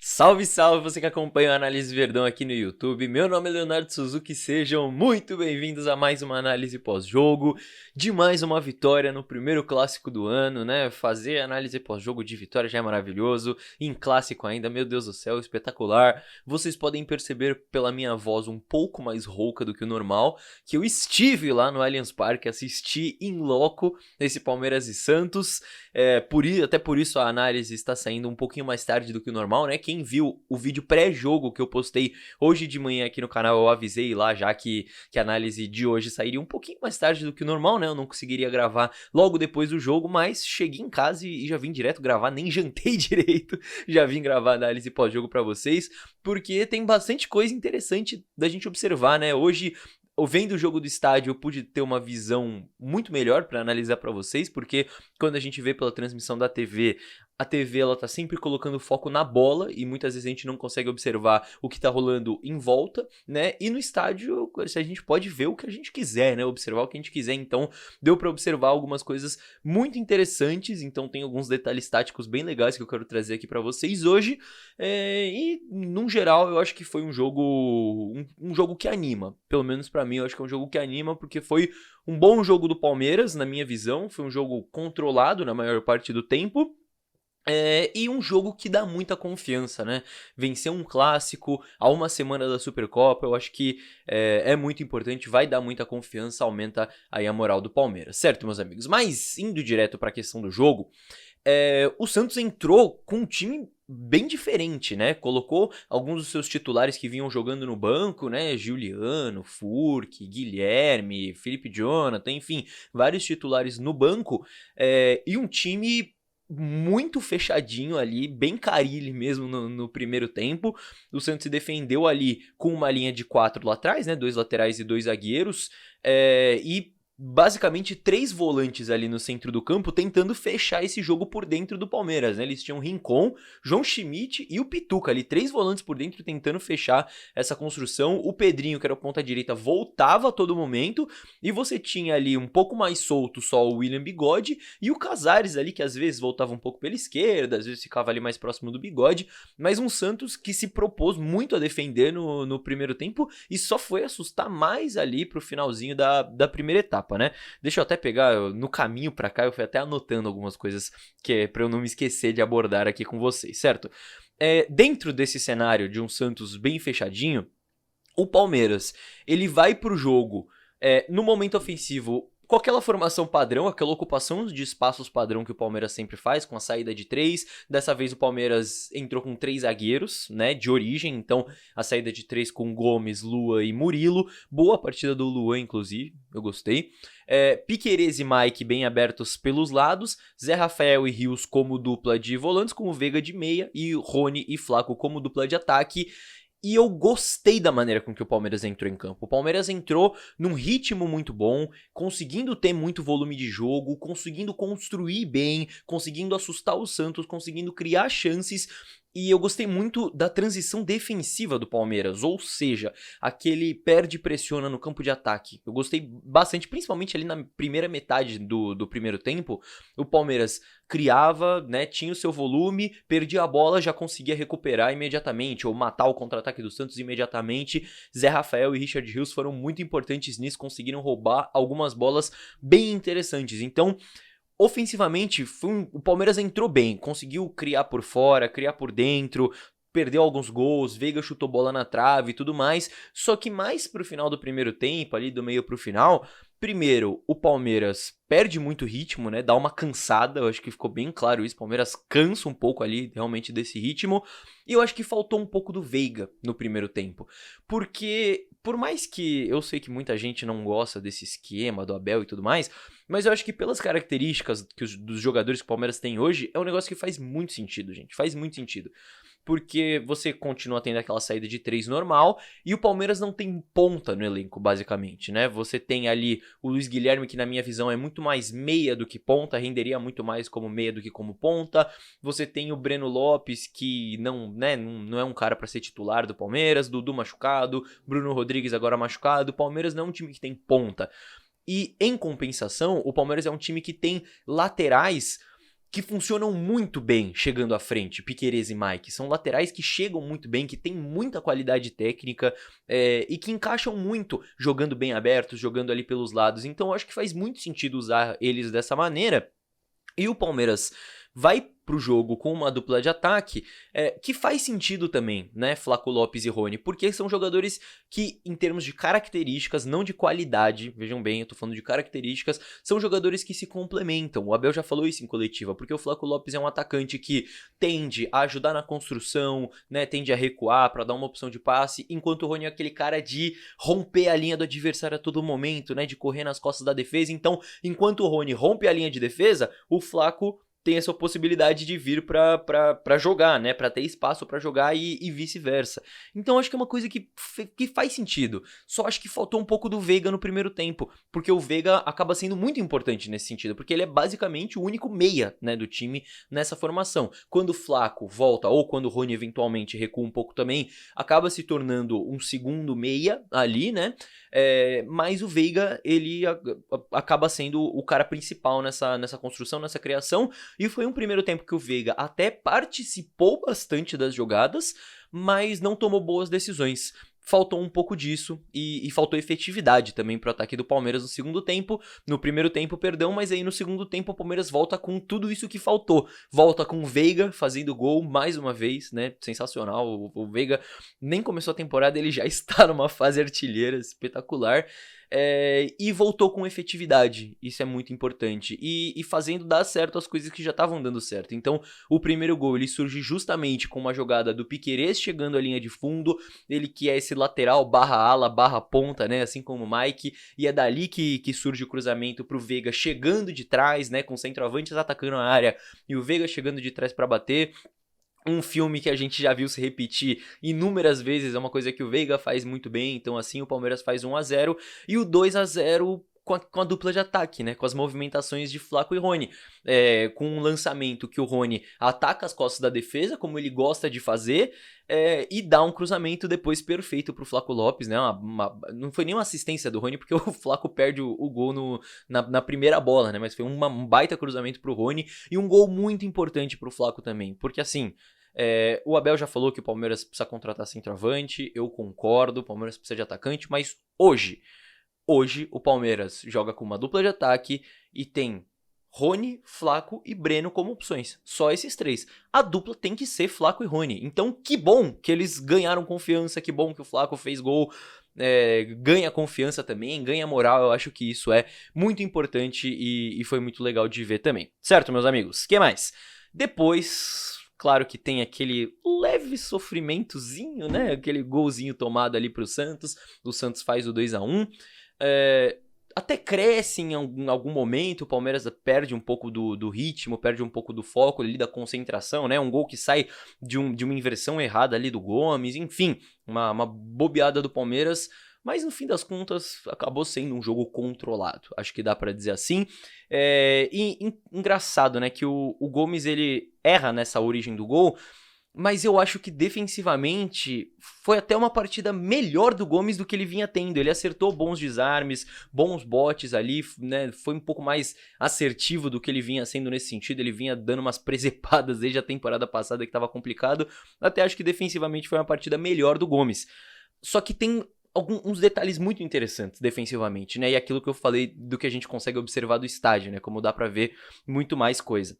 Salve, salve, você que acompanha o Análise Verdão aqui no YouTube. Meu nome é Leonardo Suzuki, sejam muito bem-vindos a mais uma análise pós-jogo, de mais uma vitória no primeiro clássico do ano, né? Fazer análise pós-jogo de vitória já é maravilhoso, em clássico ainda, meu Deus do céu, espetacular. Vocês podem perceber pela minha voz um pouco mais rouca do que o normal, que eu estive lá no Allianz Parque, assisti in loco esse Palmeiras e Santos. Até por isso a análise está saindo um pouquinho mais tarde do que o normal, né? Quem viu o vídeo pré-jogo que eu postei hoje de manhã aqui no canal, eu avisei lá já que a análise de hoje sairia um pouquinho mais tarde do que o normal, né? Eu não conseguiria gravar logo depois do jogo, mas cheguei em casa e já vim direto gravar, nem jantei direito, já vim gravar a análise pós-jogo pra vocês, porque tem bastante coisa interessante da gente observar, né? Hoje, vendo o jogo do estádio, eu pude ter uma visão muito melhor para analisar para vocês, porque quando a gente vê pela transmissão da TV, a TV ela tá sempre colocando foco na bola e muitas vezes a gente não consegue observar o que tá rolando em volta, né? E no estádio a gente pode ver o que a gente quiser, né? Observar o que a gente quiser. Então, deu para observar algumas coisas muito interessantes. Então, tem alguns detalhes táticos bem legais que eu quero trazer aqui para vocês hoje. E, num geral, eu acho que foi um jogo que anima. Pelo menos para mim, eu acho que é um jogo que anima porque foi um bom jogo do Palmeiras, na minha visão. Foi um jogo controlado na maior parte do tempo. E um jogo que dá muita confiança, né? Vencer um clássico a uma semana da Supercopa, eu acho que é muito importante, vai dar muita confiança, aumenta aí a moral do Palmeiras, certo, meus amigos? Mas indo direto para a questão do jogo, o Santos entrou com um time bem diferente, né? Colocou alguns dos seus titulares que vinham jogando no banco, né? Juliano, Furque, Guilherme, Felipe Jonathan, enfim, vários titulares no banco, e um time muito fechadinho ali, bem Carille mesmo no primeiro tempo. O Santos se defendeu ali com uma linha de 4 lá atrás, né? 2 laterais e 2 zagueiros. E basicamente 3 volantes ali no centro do campo tentando fechar esse jogo por dentro do Palmeiras, né? Eles tinham Rincon, João Schmidt e o Pituca ali, 3 volantes por dentro tentando fechar essa construção. O Pedrinho, que era o ponta direita, voltava a todo momento e você tinha ali um pouco mais solto só o William Bigode e o Casares ali, que às vezes voltava um pouco pela esquerda, às vezes ficava ali mais próximo do Bigode, mas um Santos que se propôs muito a defender no primeiro tempo e só foi assustar mais ali pro finalzinho da primeira etapa, né? Deixa eu até pegar, no caminho pra cá, eu fui até anotando algumas coisas que é pra eu não me esquecer de abordar aqui com vocês, certo? Dentro desse cenário de um Santos bem fechadinho, o Palmeiras, ele vai pro jogo no momento ofensivo com aquela formação padrão, aquela ocupação de espaços padrão que o Palmeiras sempre faz, com a saída de 3. Dessa vez o Palmeiras entrou com 3 zagueiros, né, de origem, então a saída de 3 com Gomes, Lua e Murilo. Boa partida do Luan, inclusive, eu gostei. Piquerez e Mike bem abertos pelos lados, Zé Rafael e Rios como dupla de volantes, como Veiga de meia e Rony e Flaco como dupla de ataque. E eu gostei da maneira com que o Palmeiras entrou em campo. O Palmeiras entrou num ritmo muito bom, conseguindo ter muito volume de jogo, conseguindo construir bem, conseguindo assustar o Santos, conseguindo criar chances. E eu gostei muito da transição defensiva do Palmeiras, ou seja, aquele perde e pressiona no campo de ataque. Eu gostei bastante, principalmente ali na primeira metade do primeiro tempo. O Palmeiras criava, né, tinha o seu volume, perdia a bola, já conseguia recuperar imediatamente, ou matar o contra-ataque do Santos imediatamente. Zé Rafael e Richard Rios foram muito importantes nisso, conseguiram roubar algumas bolas bem interessantes. Então, ofensivamente, o Palmeiras entrou bem, conseguiu criar por fora, criar por dentro, perdeu alguns gols, Veiga chutou bola na trave e tudo mais, só que mais pro final do primeiro tempo, ali do meio pro final, primeiro, o Palmeiras perde muito ritmo, né, dá uma cansada, eu acho que ficou bem claro isso, o Palmeiras cansa um pouco ali realmente desse ritmo, e eu acho que faltou um pouco do Veiga no primeiro tempo, porque por mais que eu sei que muita gente não gosta desse esquema do Abel e tudo mais, mas eu acho que pelas características dos jogadores que o Palmeiras tem hoje, é um negócio que faz muito sentido, gente. Faz muito sentido. Porque você continua tendo aquela saída de 3 normal e o Palmeiras não tem ponta no elenco, basicamente, né? Você tem ali o Luiz Guilherme, que na minha visão é muito mais meia do que ponta, renderia muito mais como meia do que como ponta. Você tem o Breno Lopes, que não é um cara para ser titular do Palmeiras, Dudu machucado, Bruno Rodrigues agora machucado. O Palmeiras não é um time que tem ponta. E, em compensação, o Palmeiras é um time que tem laterais que funcionam muito bem chegando à frente, Piquerez e Mike. São laterais que chegam muito bem, que têm muita qualidade técnica e que encaixam muito jogando bem abertos, jogando ali pelos lados. Então eu acho que faz muito sentido usar eles dessa maneira. E o Palmeiras vai pro jogo com uma dupla de ataque que faz sentido também, né, Flaco Lopes e Rony, porque são jogadores que, em termos de características, não de qualidade, vejam bem, eu tô falando de características, são jogadores que se complementam. O Abel já falou isso em coletiva, porque o Flaco Lopes é um atacante que tende a ajudar na construção, né, tende a recuar para dar uma opção de passe, enquanto o Rony é aquele cara de romper a linha do adversário a todo momento, né, de correr nas costas da defesa. Então, enquanto o Rony rompe a linha de defesa, o Flaco tem essa possibilidade de vir pra jogar, né? Pra ter espaço pra jogar e vice-versa. Então acho que é uma coisa que faz sentido. Só acho que faltou um pouco do Veiga no primeiro tempo, porque o Veiga acaba sendo muito importante nesse sentido, porque ele é basicamente o único meia, né, do time nessa formação. Quando o Flaco volta, ou quando o Rony eventualmente recua um pouco também, acaba se tornando um segundo meia ali, né? Mas o Veiga, ele acaba sendo o cara principal nessa construção, nessa criação. E foi um primeiro tempo que o Veiga até participou bastante das jogadas, mas não tomou boas decisões. Faltou um pouco disso e faltou efetividade também pro ataque do Palmeiras no segundo tempo. No primeiro tempo, perdão, mas aí no segundo tempo o Palmeiras volta com tudo isso que faltou. Volta com o Veiga fazendo gol mais uma vez, né? Sensacional. O Veiga nem começou a temporada, ele já está numa fase artilheira espetacular. E voltou com efetividade, isso é muito importante, e fazendo dar certo as coisas que já estavam dando certo. Então o primeiro gol ele surge justamente com uma jogada do Piquerez chegando à linha de fundo, ele que é esse lateral barra ala, barra ponta, né, assim como o Mike, e é dali que surge o cruzamento pro Veiga chegando de trás, né, com centroavantes atacando a área, e o Veiga chegando de trás para bater. Um filme que a gente já viu se repetir inúmeras vezes, é uma coisa que o Veiga faz muito bem, então assim o Palmeiras faz 1-0 e o 2-0 com a dupla de ataque, né, com as movimentações de Flaco e Rony, com um lançamento que o Rony ataca as costas da defesa, como ele gosta de fazer, e dá um cruzamento depois perfeito pro Flaco Lopes, né, não foi nem uma assistência do Rony, porque o Flaco perde o gol na primeira bola, né, mas foi um baita cruzamento pro Rony, e um gol muito importante pro Flaco também, porque assim, o Abel já falou que o Palmeiras precisa contratar centroavante, eu concordo, o Palmeiras precisa de atacante, mas hoje o Palmeiras joga com uma dupla de ataque e tem Rony, Flaco e Breno como opções. Só esses três. A dupla tem que ser Flaco e Rony. Então, que bom que eles ganharam confiança, que bom que o Flaco fez gol, ganha confiança também, ganha moral. Eu acho que isso é muito importante e foi muito legal de ver também. Certo, meus amigos? O que mais? Depois, claro que tem aquele leve sofrimentozinho, né? Aquele golzinho tomado ali pro Santos. O Santos faz o 2-1. Até cresce em algum momento, o Palmeiras perde um pouco do ritmo, perde um pouco do foco ali, da concentração, né? Um gol que sai de uma inversão errada ali do Gomes, enfim, uma bobeada do Palmeiras, mas no fim das contas acabou sendo um jogo controlado, acho que dá pra dizer assim. Engraçado, né, que o Gomes ele erra nessa origem do gol, mas eu acho que defensivamente foi até uma partida melhor do Gomes do que ele vinha tendo. Ele acertou bons desarmes, bons botes ali, né? Foi um pouco mais assertivo do que ele vinha sendo nesse sentido. Ele vinha dando umas presepadas desde a temporada passada que estava complicado. Até acho que defensivamente foi uma partida melhor do Gomes. Só que tem uns detalhes muito interessantes defensivamente, né? E aquilo que eu falei do que a gente consegue observar do estádio, né? Como dá pra ver muito mais coisa.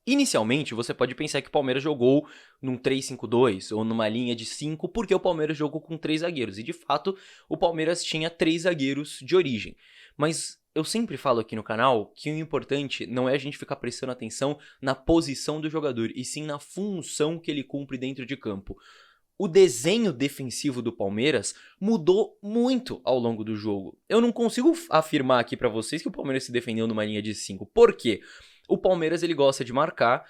Inicialmente, você pode pensar que o Palmeiras jogou num 3-5-2 ou numa linha de 5, porque o Palmeiras jogou com 3 zagueiros. E, de fato, o Palmeiras tinha 3 zagueiros de origem. Mas eu sempre falo aqui no canal que o importante não é a gente ficar prestando atenção na posição do jogador, e sim na função que ele cumpre dentro de campo. O desenho defensivo do Palmeiras mudou muito ao longo do jogo. Eu não consigo afirmar aqui pra vocês que o Palmeiras se defendeu numa linha de 5. Por quê? O Palmeiras ele gosta de marcar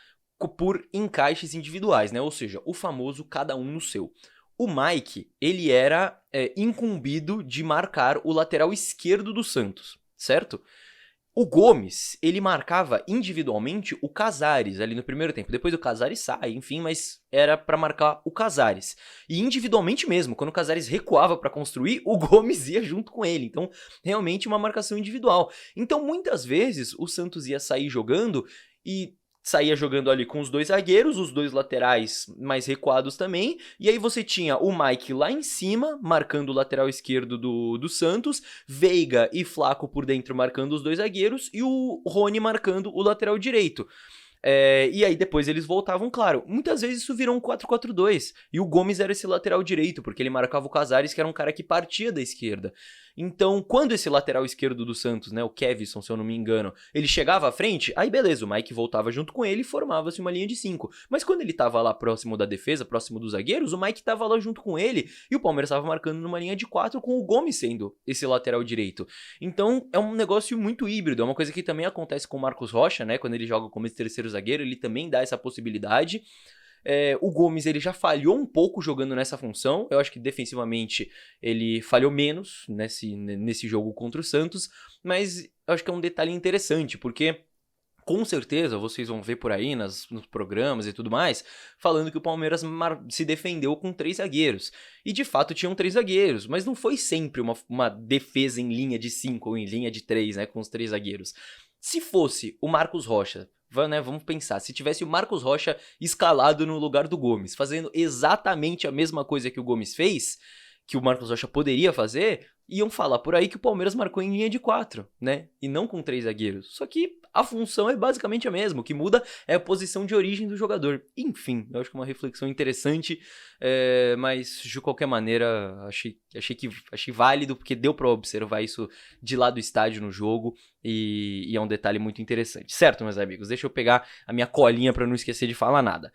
por encaixes individuais, né? Ou seja, o famoso cada um no seu. O Mike, ele era incumbido de marcar o lateral esquerdo do Santos, certo? O Gomes, ele marcava individualmente o Casares ali no primeiro tempo. Depois o Casares sai, enfim, mas era pra marcar o Casares. E individualmente mesmo, quando o Casares recuava pra construir, o Gomes ia junto com ele. Então, realmente uma marcação individual. Então, muitas vezes, o Santos ia sair jogando e saía jogando ali com os dois zagueiros, os dois laterais mais recuados também, e aí você tinha o Mike lá em cima, marcando o lateral esquerdo do Santos, Veiga e Flaco por dentro marcando os dois zagueiros, e o Rony marcando o lateral direito. E aí depois eles voltavam, claro. Muitas vezes isso virou um 4-4-2. E o Gomes era esse lateral direito, porque ele marcava o Casares, que era um cara que partia da esquerda. Então, quando esse lateral esquerdo do Santos, né, o Kevson, se eu não me engano, ele chegava à frente, aí beleza, o Mike voltava junto com ele e formava-se uma linha de 5. Mas quando ele tava lá próximo da defesa, próximo dos zagueiros, o Mike tava lá junto com ele e o Palmeiras tava marcando numa linha de 4 com o Gomes sendo esse lateral direito. Então, é um negócio muito híbrido, é uma coisa que também acontece com o Marcos Rocha, né, quando ele joga como esse terceiro zagueiro, ele também dá essa possibilidade. O Gomes ele já falhou um pouco jogando nessa função. Eu acho que defensivamente ele falhou menos nesse jogo contra o Santos, mas eu acho que é um detalhe interessante, porque com certeza vocês vão ver por aí nos programas e tudo mais, falando que o Palmeiras se defendeu com 3 zagueiros. E de fato tinham 3 zagueiros, mas não foi sempre uma defesa em linha de 5 ou em linha de 3, né, com os 3 zagueiros. Se fosse o Marcos Rocha, vamos pensar, se tivesse o Marcos Rocha escalado no lugar do Gomes, fazendo exatamente a mesma coisa que o Gomes fez, que o Marcos Rocha poderia fazer, iam falar por aí que o Palmeiras marcou em linha de 4, né? E não com 3 zagueiros. Só que a função é basicamente a mesma. O que muda é a posição de origem do jogador. Enfim, eu acho que é uma reflexão interessante, mas de qualquer maneira achei válido, porque deu pra observar isso de lá do estádio no jogo, e é um detalhe muito interessante. Certo, meus amigos? Deixa eu pegar a minha colinha pra não esquecer de falar nada.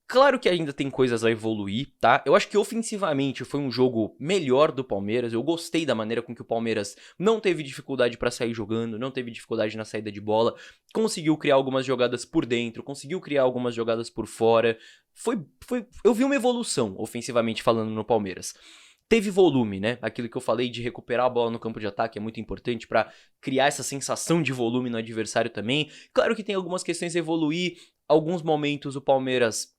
Claro que ainda tem coisas a evoluir, tá? Eu acho que ofensivamente foi um jogo melhor do Palmeiras. Eu gostei da maneira com que o Palmeiras não teve dificuldade pra sair jogando, não teve dificuldade na saída de bola, conseguiu criar algumas jogadas por dentro, conseguiu criar algumas jogadas por fora. Eu vi uma evolução, ofensivamente falando, no Palmeiras. Teve volume, né? Aquilo que eu falei de recuperar a bola no campo de ataque é muito importante pra criar essa sensação de volume no adversário também. Claro que tem algumas questões a evoluir. Alguns momentos o Palmeiras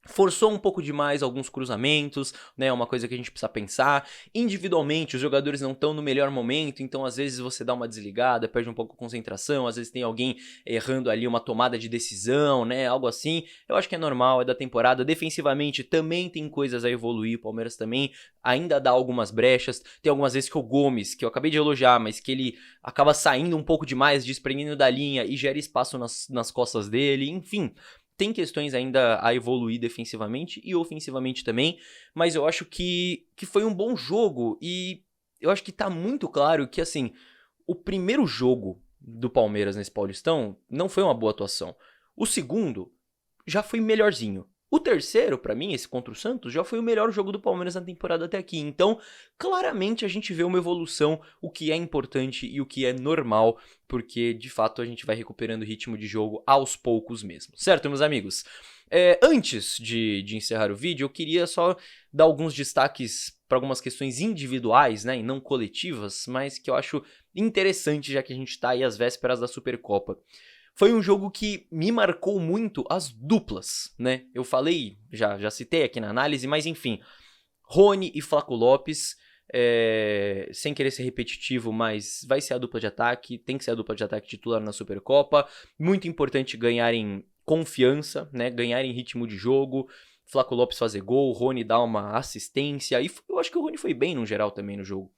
forçou um pouco demais alguns cruzamentos, né? Uma coisa que a gente precisa pensar. Individualmente, os jogadores não estão no melhor momento, então às vezes você dá uma desligada, perde um pouco a concentração, às vezes tem alguém errando ali uma tomada de decisão, né? Algo assim. Eu acho que é normal, é da temporada. Defensivamente também tem coisas a evoluir, o Palmeiras também ainda dá algumas brechas. Tem algumas vezes que o Gomes, que eu acabei de elogiar, mas que ele acaba saindo um pouco demais, desprendendo da linha e gera espaço nas costas dele, enfim. Tem questões ainda a evoluir defensivamente e ofensivamente também, mas eu acho que foi um bom jogo e eu acho que tá muito claro que, assim, o primeiro jogo do Palmeiras nesse Paulistão não foi uma boa atuação. O segundo já foi melhorzinho. O terceiro, pra mim, esse contra o Santos, já foi o melhor jogo do Palmeiras na temporada até aqui. Então, claramente a gente vê uma evolução, o que é importante e o que é normal, porque de fato a gente vai recuperando o ritmo de jogo aos poucos mesmo. Certo, meus amigos? Antes de encerrar o vídeo, eu queria só dar alguns destaques para algumas questões individuais, né, e não coletivas, mas que eu acho interessante, já que a gente tá aí às vésperas da Supercopa. Foi um jogo que me marcou muito as duplas, né? Eu falei, já citei aqui na análise, mas enfim. Rony e Flaco Lopes, sem querer ser repetitivo, mas vai ser a dupla de ataque, tem que ser a dupla de ataque titular na Supercopa. Muito importante ganharem confiança, né? Ganharem ritmo de jogo. Flaco Lopes fazer gol, Rony dar uma assistência. E eu acho que o Rony foi bem no geral também no jogo.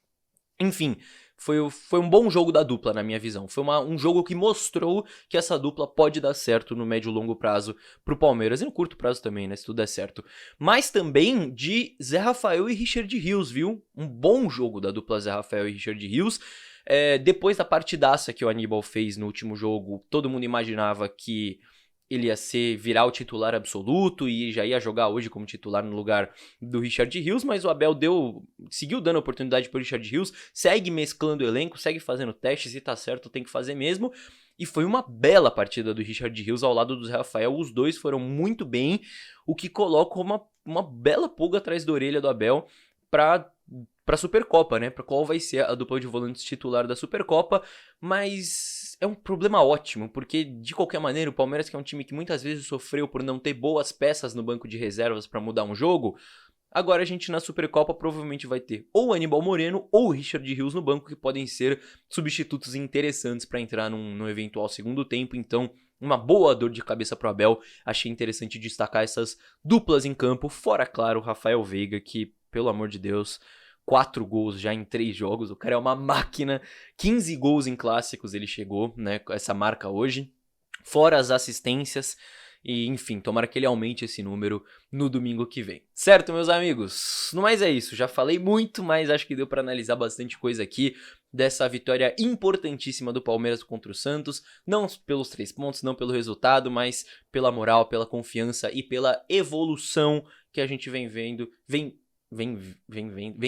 Enfim, foi um bom jogo da dupla, na minha visão. Foi um jogo que mostrou que essa dupla pode dar certo no médio e longo prazo pro Palmeiras. E no curto prazo também, né? Se tudo der certo. Mas também de Zé Rafael e Richard Rios, viu? Um bom jogo da dupla Zé Rafael e Richard Rios. Depois da partidaça que o Aníbal fez no último jogo, todo mundo imaginava que ele ia virar o titular absoluto e já ia jogar hoje como titular no lugar do Richard Rios, mas o Abel seguiu dando oportunidade pro Richard Rios, segue mesclando o elenco, segue fazendo testes e tá certo, tem que fazer mesmo. E foi uma bela partida do Richard Rios ao lado do Zé Rafael, os dois foram muito bem, o que coloca uma bela pulga atrás da orelha do Abel pra pra Supercopa, né? Pra qual vai ser a dupla de volantes titular da Supercopa, mas é um problema ótimo, porque de qualquer maneira o Palmeiras, que é um time que muitas vezes sofreu por não ter boas peças no banco de reservas pra mudar um jogo, agora a gente na Supercopa provavelmente vai ter ou o Aníbal Moreno ou o Richard Rios no banco, que podem ser substitutos interessantes pra entrar num eventual segundo tempo, então uma boa dor de cabeça pro Abel. Achei interessante destacar essas duplas em campo, fora, claro, o Rafael Veiga, que, pelo amor de Deus, 4 gols já em 3 jogos, o cara é uma máquina, 15 gols em clássicos ele chegou, né, com essa marca hoje, fora as assistências, e enfim, tomara que ele aumente esse número no domingo que vem. Certo, meus amigos? No mais é isso, já falei muito, mas acho que deu pra analisar bastante coisa aqui dessa vitória importantíssima do Palmeiras contra o Santos, não pelos 3 pontos, não pelo resultado, mas pela moral, pela confiança e pela evolução que a gente vem vendo, vem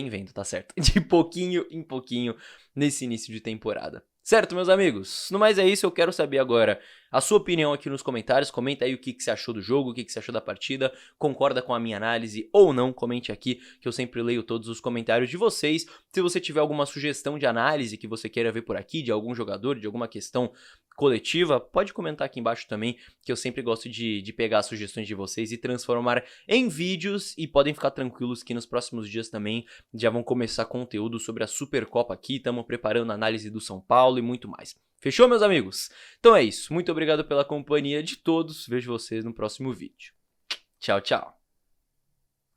vendo, tá certo? De pouquinho em pouquinho nesse início de temporada. Certo, meus amigos? No mais é isso, eu quero saber agora a sua opinião aqui nos comentários. Comenta aí o que você achou do jogo, o que você achou da partida, concorda com a minha análise ou não, comente aqui que eu sempre leio todos os comentários de vocês. Se você tiver alguma sugestão de análise que você queira ver por aqui, de algum jogador, de alguma questão coletiva, pode comentar aqui embaixo também, que eu sempre gosto de pegar as sugestões de vocês e transformar em vídeos, e podem ficar tranquilos que nos próximos dias também já vão começar conteúdo sobre a Supercopa aqui, estamos preparando a análise do São Paulo e muito mais. Fechou, meus amigos? Então é isso, muito obrigado pela companhia de todos, vejo vocês no próximo vídeo. Tchau, tchau.